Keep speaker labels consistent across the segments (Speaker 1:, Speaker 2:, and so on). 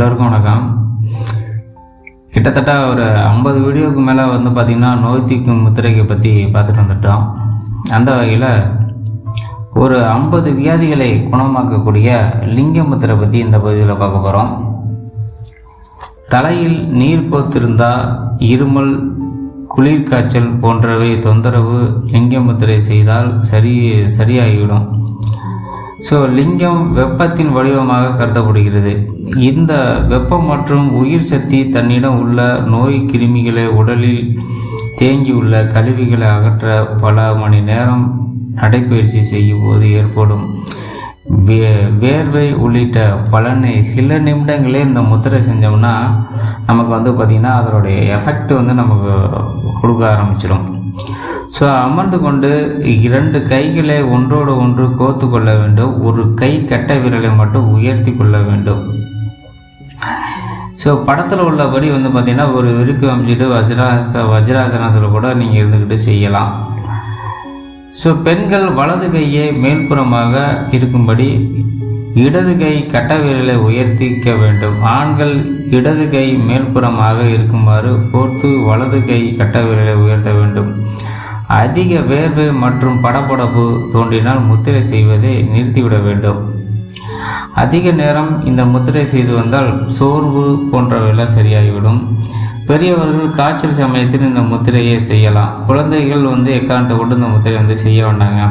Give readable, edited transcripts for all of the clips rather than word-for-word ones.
Speaker 1: எல்லோருக்கும் வணக்கம். கிட்டத்தட்ட ஒரு 50 வீடியோவுக்கு மேலே பார்த்திங்கன்னா நோய் தீர்க்கும் முத்திரையை பற்றி பார்த்துட்டு வந்துட்டோம். அந்த வகையில் ஒரு 50 வியாதிகளை குணமாக்கக்கூடிய லிங்க முத்திரை பற்றி இந்த பகுதியில் பார்க்க போகிறோம். தலையில் நீர் கோத்திருந்தால், இருமல், குளிர் காய்ச்சல் போன்றவை தொந்தரவு லிங்க முத்திரை செய்தால் சரியாகிவிடும். லிங்கம் வெப்பத்தின் வடிவமாக கருதப்படுகிறது. இந்த வெப்பம் மற்றும் உயிர் சக்தி தன்னிடம் உள்ள நோய் கிருமிகளை உடலில் தேங்கியுள்ள கழிவுகளை அகற்ற பல மணி நேரம் நடைபயிற்சி செய்யும் போது ஏற்படும் வேர்வை உள்ளிட்ட பலனை சில நிமிடங்களே இந்த முத்திரை செஞ்சோம்னா நமக்கு பார்த்திங்கன்னா அதனுடைய எஃபெக்ட் நமக்கு கொடுக்க ஆரம்பிச்சிடும். அமர்ந்து கொண்டு 2 கைகளை ஒன்றோடு ஒன்று கோர்த்து கொள்ள வேண்டும். ஒரு கை கட்டை விரலை மட்டும் உயர்த்தி கொள்ள வேண்டும். படத்தில் உள்ளபடி பார்த்திங்கன்னா ஒரு விருப்பி அமைச்சிட்டு வஜ்ராசனத்தில் கூட நீங்கள் இருந்துக்கிட்டு செய்யலாம். பெண்கள் வலது கையை மேல்புறமாக இருக்கும்படி இடது கை கட்டை விரலை உயர்த்திக்க வேண்டும். ஆண்கள் இடது கை மேல்புறமாக இருக்குமாறு கோர்த்து வலது கை கட்டை விரலை உயர்த்த வேண்டும். அதிக வேர்வை மற்றும் படபடப்பு தோன்றினால் முத்திரை செய்வதை நிறுத்திவிட வேண்டும். அதிக நேரம் இந்த முத்திரை செய்து வந்தால் சோர்வு போன்றவையெல்லாம் சரியாகிவிடும். பெரியவர்கள் காய்ச்சல் சமயத்தில் இந்த முத்திரையை செய்யலாம். குழந்தைகள் எக்காரணத்தை கொண்டு இந்த முத்திரை செய்ய வேண்டாங்க.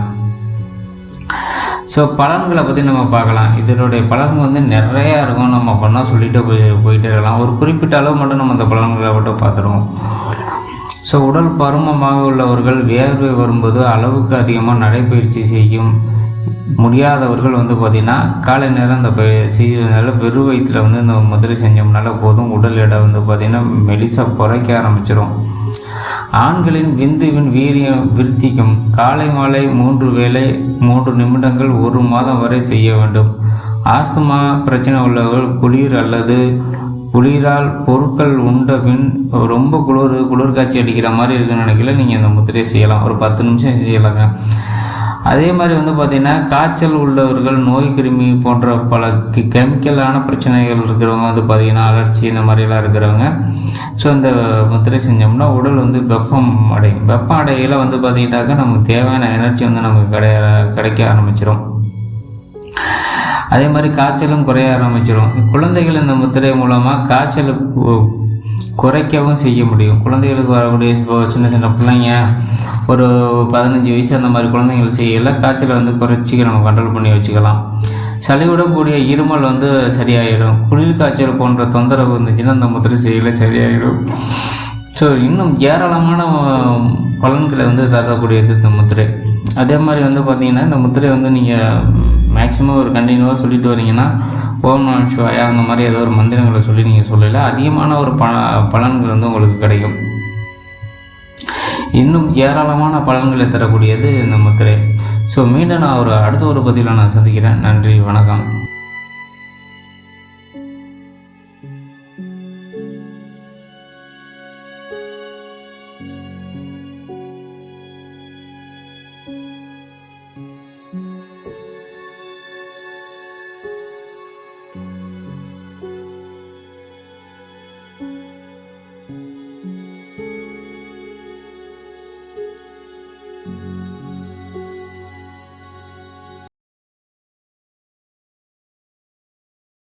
Speaker 1: பலன்களை பற்றி நம்ம பார்க்கலாம். இதனுடைய பலன் நிறையா இருக்கும். நம்ம பண்ணால் சொல்லிட்டு போயிட்டே இருக்கலாம். ஒரு குறிப்பிட்ட அளவு மட்டும் நம்ம அந்த பலன்களை மட்டும் பார்த்துருவோம். உடல் பருமமாக உள்ளவர்கள், வேர்வை வரும்போது அளவுக்கு அதிகமாக நடைப்பயிற்சி செய்யும் முடியாதவர்கள் பார்த்திங்கன்னா காலை நேரம் இந்த செய்வதனால வெறும் வயிற்றில் இந்த முத்திரை செஞ்சோம்னால போதும். உடல் எடை பார்த்திங்கன்னா மெலிசாக குறைக்க ஆரம்பிச்சிடும். ஆண்களின் விந்துவின் வீரியம் விருத்திக்கும். காலை மாலை 3 வேளை 3 நிமிடங்கள் 1 மாதம் வரை செய்ய வேண்டும். ஆஸ்துமா பிரச்சனை உள்ளவர்கள் குளிர் அல்லது குளிரால் பொருட்கள் உண்ட பின் ரொம்ப குளிர் காய்ச்சி அடிக்கிற மாதிரி இருக்குன்னு நினைக்கல, நீங்கள் இந்த முத்திரையை செய்யலாம். ஒரு 10 நிமிஷம் செய்யலாங்க. அதே மாதிரி பார்த்திங்கன்னா காய்ச்சல் உள்ளவர்கள், நோய் கிருமி போன்ற பல கெமிக்கலான பிரச்சனைகள் இருக்கிறவங்க பார்த்திங்கன்னா அலர்ச்சி இந்த மாதிரிலாம் இருக்கிறவங்க இந்த முத்திரை செஞ்சோம்னா உடல் வெப்பம் அடையும். வெப்பம் அடையில் பார்த்திங்கனாக்கா நமக்கு தேவையான எனர்ஜி நமக்கு கிடைக்க ஆரம்பிச்சிடும். அதே மாதிரி காய்ச்சலும் குறைய ஆரம்பிச்சிடும். குழந்தைகள் இந்த முத்திரை மூலமாக காய்ச்சலை குறைக்கவும் செய்ய முடியும். குழந்தைகளுக்கு வரக்கூடிய சின்ன சின்ன பிள்ளைங்க ஒரு 15 வயசு அந்த மாதிரி குழந்தைகள் செய்யல காய்ச்சலை குறைச்சி நம்ம கண்ட்ரோல் பண்ணி வச்சுக்கலாம். சளிவிடக்கூடிய இருமல் சரியாயிடும். குளிர் காய்ச்சல் போன்ற தொந்தரவு இருந்துச்சுன்னா அந்த முத்திரை செய்யல சரியாயிடும். இன்னும் ஏராளமான பலன்களை தரக்கூடியது இந்த முத்திரை. அதே மாதிரி பார்த்திங்கன்னா இந்த முத்திரை நீங்கள் மேக்ஸிமம் ஒரு கண்டினியூவாக சொல்லிட்டு வரீங்கன்னா ஓம் நம சிவாயா அந்த மாதிரி ஏதோ ஒரு மந்திரங்களை சொல்லி நீங்கள் சொல்லலை, அதிகமான ஒரு பலன்கள் உங்களுக்கு கிடைக்கும். இன்னும் ஏராளமான பலன்களை தரக்கூடியது இந்த முத்திரை. மீண்டும் நான் அடுத்த ஒரு பதிவில் நான் சந்திக்கிறேன். நன்றி, வணக்கம்.
Speaker 2: you